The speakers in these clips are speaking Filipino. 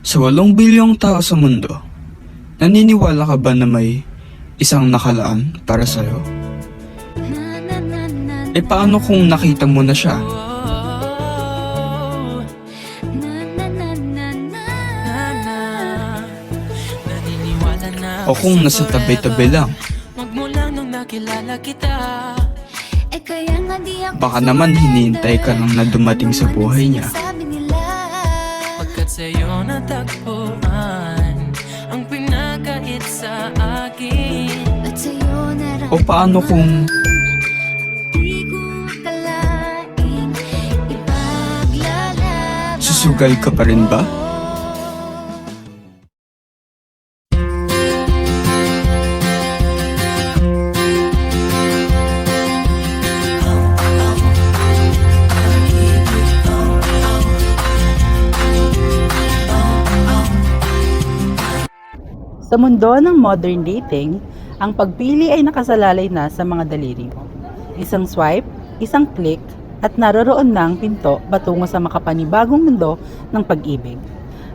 Sa 8 bilyong tao sa mundo, naniniwala ka ba na may isang nakalaan para sa'yo? E paano kung nakita mo na siya? O kung nasa tabi-tabi lang? Baka naman hinihintay ka lang na dumating sa buhay niya. Pagkat sa'yo natagpuan ang pinakait sa akin. O paano kung susugal ka pa rin ba? Sa mundo ng modern dating, ang pagpili ay nakasalalay na sa mga daliri mo. Isang swipe, isang click, at naroroon na ang pinto patungo sa makapanibagong mundo ng pag-ibig.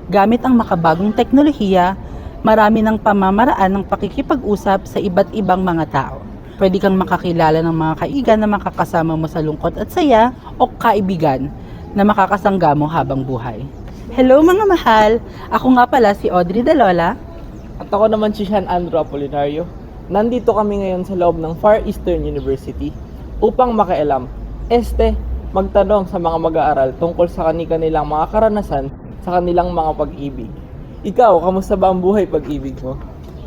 Gamit ang makabagong teknolohiya, marami ng pamamaraan ng pakikipag-usap sa iba't ibang mga tao. Pwede kang makakilala ng mga kaibigan na makakasama mo sa lungkot at saya o kaibigan na makakasangga mo habang buhay. Hello mga mahal! Ako nga pala si Audrey Dalola. At ako naman si Sean Andrew Apolinario. Nandito kami ngayon sa loob ng Far Eastern University upang makialam, magtanong sa mga mag-aaral tungkol sa kanilang mga karanasan sa kanilang mga pag-ibig. Ikaw, kamusta ba ang buhay pag-ibig mo?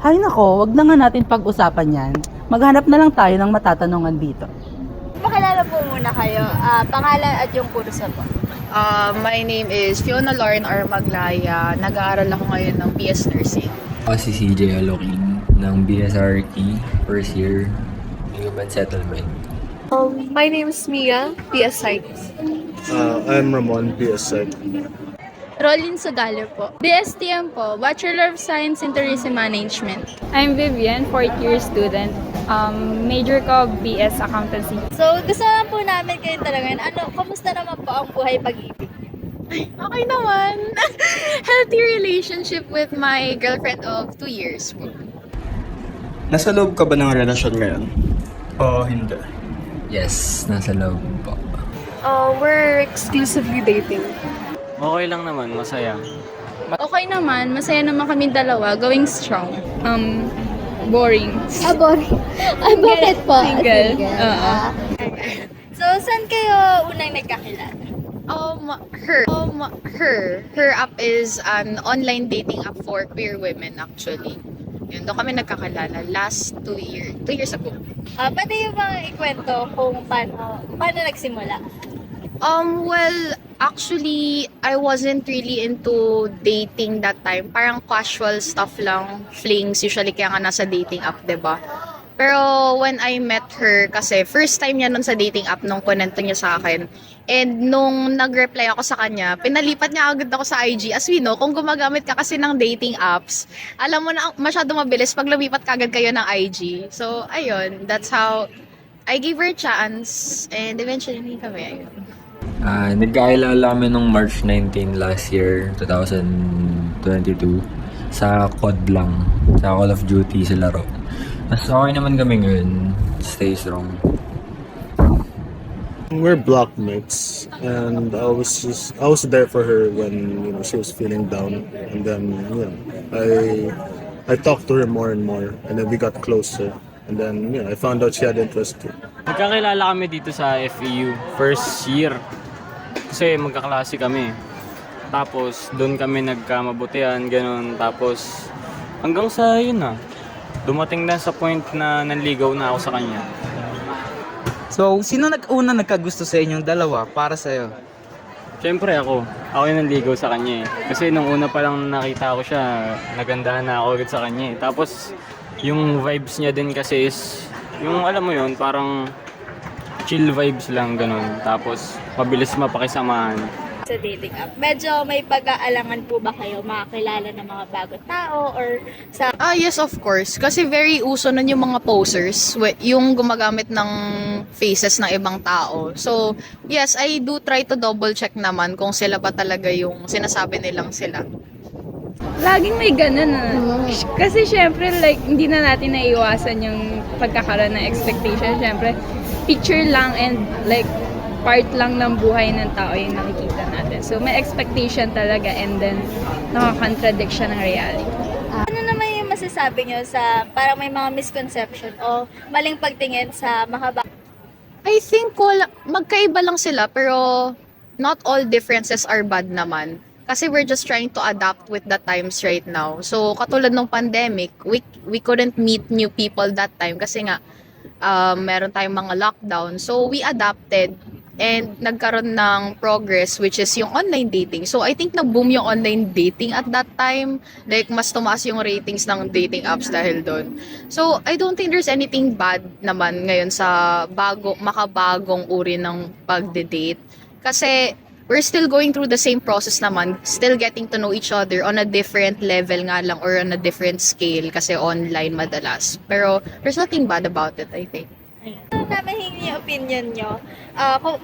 Hay nako, wag na nga natin pag-usapan yan. Maghanap na lang tayo ng matatanungan dito. Pakilala po muna kayo, pangalan at yung kurso po. My name is Fiona Lauren R. Maglaya. Nag-aaral ako ngayon ng BS Nursing. Ako si CJ Alokin ng BSRT, first year, Human Settlement. My name is Mia, PS Psych. I'm Ramon, PS Psych. Rolin Sugalo po. DSTM po, Bachelor of Science in Tourism Management. I'm Vivian, 4th year student. Major ko BS Accountancy. So, gusto lang po namin kayo talaga. Kamusta naman po ang buhay pag-ibig? Okay naman. Healthy relationship with my girlfriend of 2 years po. Nasa loob ka ba ng relasyon ngayon? O hindi? Yes, nasa loob po. We're exclusively dating. Okay lang naman, masaya. Okay naman, masaya naman kami dalawa, going strong. Boring. Boring. Bakit po? Single. So, saan kayo unang nagkakilala? Her app is an online dating app for queer women actually. Yun, doon kami nagkakalala last 2 years ago. Pwede yung mga ikwento kung paano nagsimula? Well, actually, I wasn't really into dating that time. Parang casual stuff lang, flings, usually kaya nga nasa dating app, 'di ba? Pero when I met her, kasi first time niya nun sa dating app nung kunento niya sa akin. And nung nag-reply ako sa kanya, pinalipat niya agad ako sa IG. As we know, kung gumagamit ka kasi ng dating apps, alam mo na masyado mabilis pag lumipat ka agad kayo ng IG. So, ayun, that's how I gave her a chance. And eventually, kami, ayun. Nagkakilala kami nung March 19 last year, 2022, sa COD lang, sa Call of Duty sa laro. Mas okay naman kami ngayon, stay strong. We're blockmates, and I was there for her when she was feeling down, and then I talked to her more and more, and then we got closer, and then I found out she had interest too. Magkakilala kami dito sa FEU, first year. Kasi magkaklase kami. Tapos doon kami nagkamabutihan, ganun. Tapos hanggang sa yun na. Dumating na sa point na nanligaw na ako sa kanya. So, sino una nagkagusto sa inyong dalawa para sa'yo? Siyempre ako. Ako yung nanligaw sa kanya eh. Kasi nung una pa lang nakita ko siya, nagandahan na ako agad sa kanya eh. Tapos yung vibes niya din kasi is, yung alam mo yun, parang chill vibes lang ganun. Tapos mabilis mapakisamahan. Sa dating app, medyo may pag-aalangan po ba kayo makakilala ng mga bagong tao or sa... Yes, of course. Kasi very uso nun yung mga posers, yung gumagamit ng faces ng ibang tao. So, yes, I do try to double check naman kung sila ba talaga yung sinasabi nilang sila. Laging may ganun Kasi syempre like hindi na natin naiiwasan yung pagkakaroon ng expectation. Syempre picture lang and like part lang ng buhay ng tao yung nakikita natin. So may expectation talaga and then nakakontradict siya ng reality. Ano naman yung masasabi nyo sa parang may mga misconception o maling pagtingin sa mga I think magkaiba lang sila pero not all differences are bad naman. Kasi we're just trying to adapt with the times right now. So katulad ng pandemic, we couldn't meet new people that time kasi nga meron tayong mga lockdown. So we adapted and nagkaroon ng progress which is yung online dating. So I think nag-boom yung online dating at that time. Like mas tumaas yung ratings ng dating apps dahil doon. So I don't think there's anything bad naman ngayon sa makabagong uri ng pagde-date. Kasi we're still going through the same process naman, still getting to know each other on a different level nga lang or on a different scale kasi online madalas. Pero there's nothing bad about it, I think. namin hingi yung opinion nyo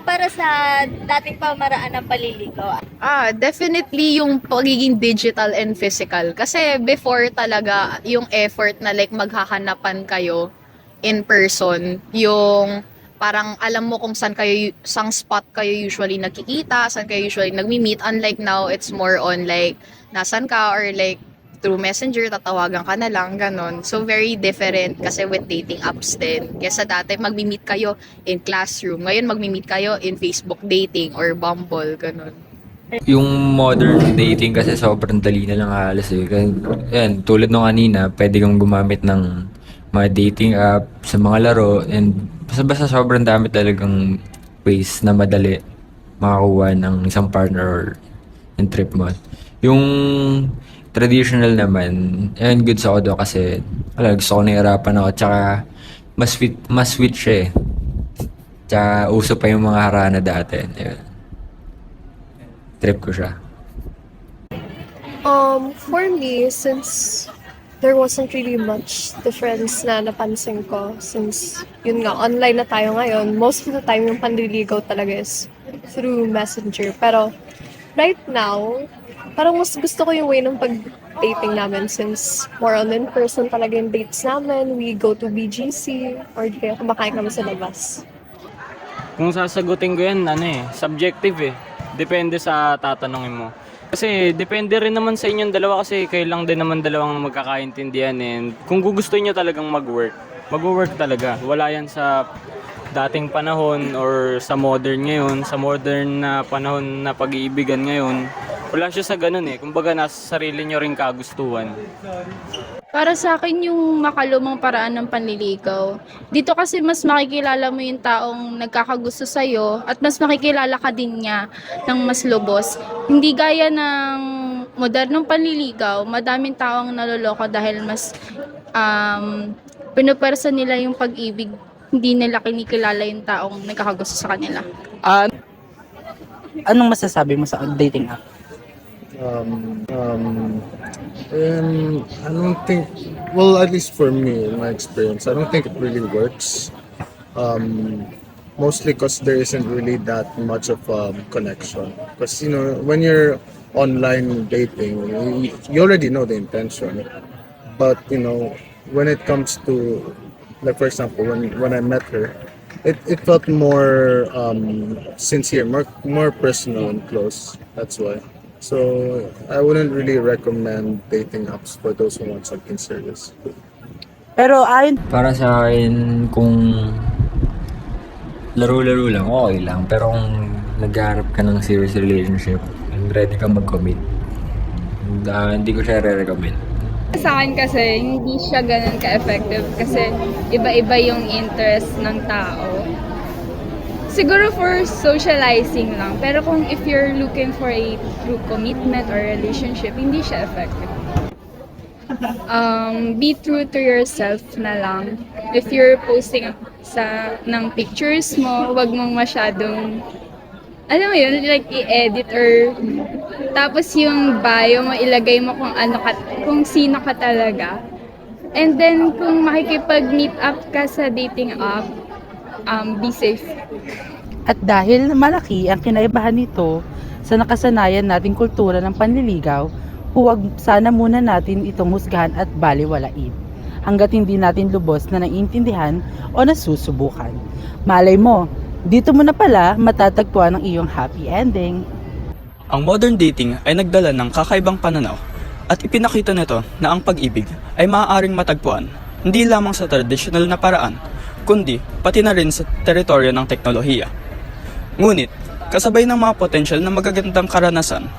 para sa dating pamaraan ng paliligaw. Definitely yung pagiging digital and physical. Kasi before talaga, yung effort na like maghahanapan kayo in person, yung parang alam mo kung saan spot kayo usually nagkikita, saan kayo usually nagmi-meet. Unlike now, it's more on like, nasan ka or like through messenger, tatawagan ka na lang, ganon. So, very different kasi with dating apps din. Kesa dati, magmi-meet kayo in classroom. Ngayon, magmi-meet kayo in Facebook dating or Bumble, ganon. Yung modern dating kasi sobrang dali na lang halos eh. Yan, tulad nung kanina, pwede kang gumamit ng mga dating app sa mga laro and basta sobrang dami talagang ways na madali makakuha ng isang partner or yung trip mo. Yung traditional naman, and goods ako doon kasi gusto ko nahirapan ako tsaka mas sweet siya eh. Tsaka uso pa yung mga harana dati. Ayun. Trip ko siya. For me, since there wasn't really much difference na napansin ko since yun nga, online na tayo ngayon, most of the time yung panliligaw talaga is through messenger. Pero right now, parang mas gusto ko yung way ng pag-dating namin since more on in-person talaga yung dates namin. We go to BGC or kaya kumakain kami sa labas. Kung sasagutin ko yan, subjective eh. Depende sa tatanungin mo. Kasi depende rin naman sa inyong dalawa kasi kayo lang din naman dalawang magkakaintindihan and kung gusto niyo talagang mag-work talaga. Wala yan sa dating panahon or sa modern ngayon, sa modern na panahon na pag-iibigan ngayon. Wala siya sa ganun eh. Kumbaga nasa sarili niyo rin kagustuhan. Para sa akin yung makalumang paraan ng panliligaw. Dito kasi mas makikilala mo yung taong nagkakagusto sa'yo at mas makikilala ka din niya ng mas lubos. Hindi gaya ng modernong panliligaw, madaming taong naloloko dahil mas pinupersa nila yung pag-ibig. Hindi nila kinikilala yung taong nagkakagusto sa kanila. Anong masasabi mo sa dating app? I don't think, well, at least for me, in my experience, I don't think it really works. Mostly because there isn't really that much of a connection. Because, when you're online dating, you already know the intention. But, when it comes to, like, for example, when I met her, it felt more sincere, more personal and close. That's why. So, I wouldn't really recommend dating apps for those who want something serious. Pero ayon Para sa akin, kung laro-laro lang, okay lang. Pero kung naghahanap ka ng serious relationship and ready ka mag-commit, hindi ko siya re-recommend. Sa akin kasi, hindi siya ganun ka-effective kasi iba-iba yung interest ng tao. Siguro for socializing lang. Pero kung if you're looking for a true commitment or relationship, hindi siya effective. Be true to yourself na lang. If you're posting ng pictures mo, wag mong masyadong, alam mo yun, like i-edit or tapos yung bio mo, ilagay mo kung sino ka talaga. And then kung makikipag-meet up ka sa dating app, be safe. At dahil malaki ang kinaibahan nito sa nakasanayan nating kultura ng panliligaw, huwag sana muna natin itong husgahan at baliwalain hanggat hindi natin lubos na naiintindihan o nasusubukan. Malay mo, dito mo na pala matatagpuan ang iyong happy ending. Ang modern dating ay nagdala ng kakaibang pananaw at ipinakita nito na ang pag-ibig ay maaaring matagpuan hindi lamang sa tradisyonal na paraan, kundi pati na rin sa teritoryo ng teknolohiya. Ngunit, kasabay ng mga potensyal na magagandang karanasan,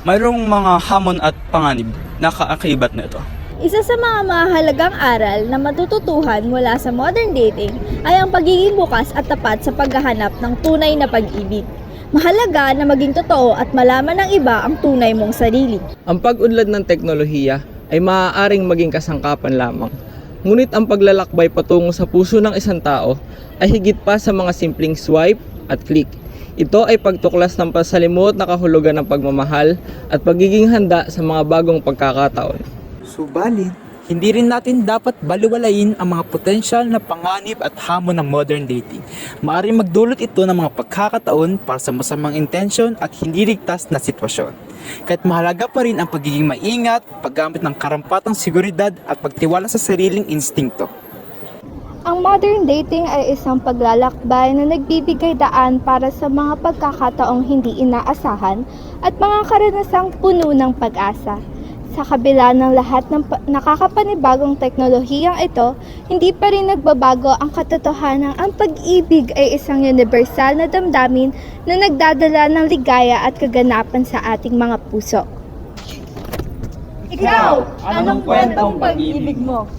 mayroong mga hamon at panganib na kaakibat nito. Isa sa mga mahalagang aral na matututuhan mula sa modern dating ay ang pagiging bukas at tapat sa paghahanap ng tunay na pag-ibig. Mahalaga na maging totoo at malaman ng iba ang tunay mong sarili. Ang pag-unlad ng teknolohiya ay maaaring maging kasangkapan lamang. Ngunit ang paglalakbay patungo sa puso ng isang tao ay higit pa sa mga simpleng swipe at click. Ito ay pagtuklas ng pasalimuot na kahulugan ng pagmamahal at pagiging handa sa mga bagong pagkakataon. Subalit, hindi rin natin dapat baliwalain ang mga potensyal na panganib at hamon ng modern dating. Maaaring magdulot ito ng mga pagkakataon para sa masamang intensyon at hindi ligtas na sitwasyon. Kahit mahalaga pa rin ang pagiging maingat, paggamit ng karampatang seguridad at pagtiwala sa sariling instingto. Ang modern dating ay isang paglalakbay na nagbibigay daan para sa mga pagkakataong hindi inaasahan at mga karanasang puno ng pag-asa. Sa kabila ng lahat ng nakakapanibagong teknolohiyang ito, hindi pa rin nagbabago ang katotohanan ang pag-ibig ay isang universal na damdamin na nagdadala ng ligaya at kaganapan sa ating mga puso. Ikaw, anong kwentong pag-ibig mo?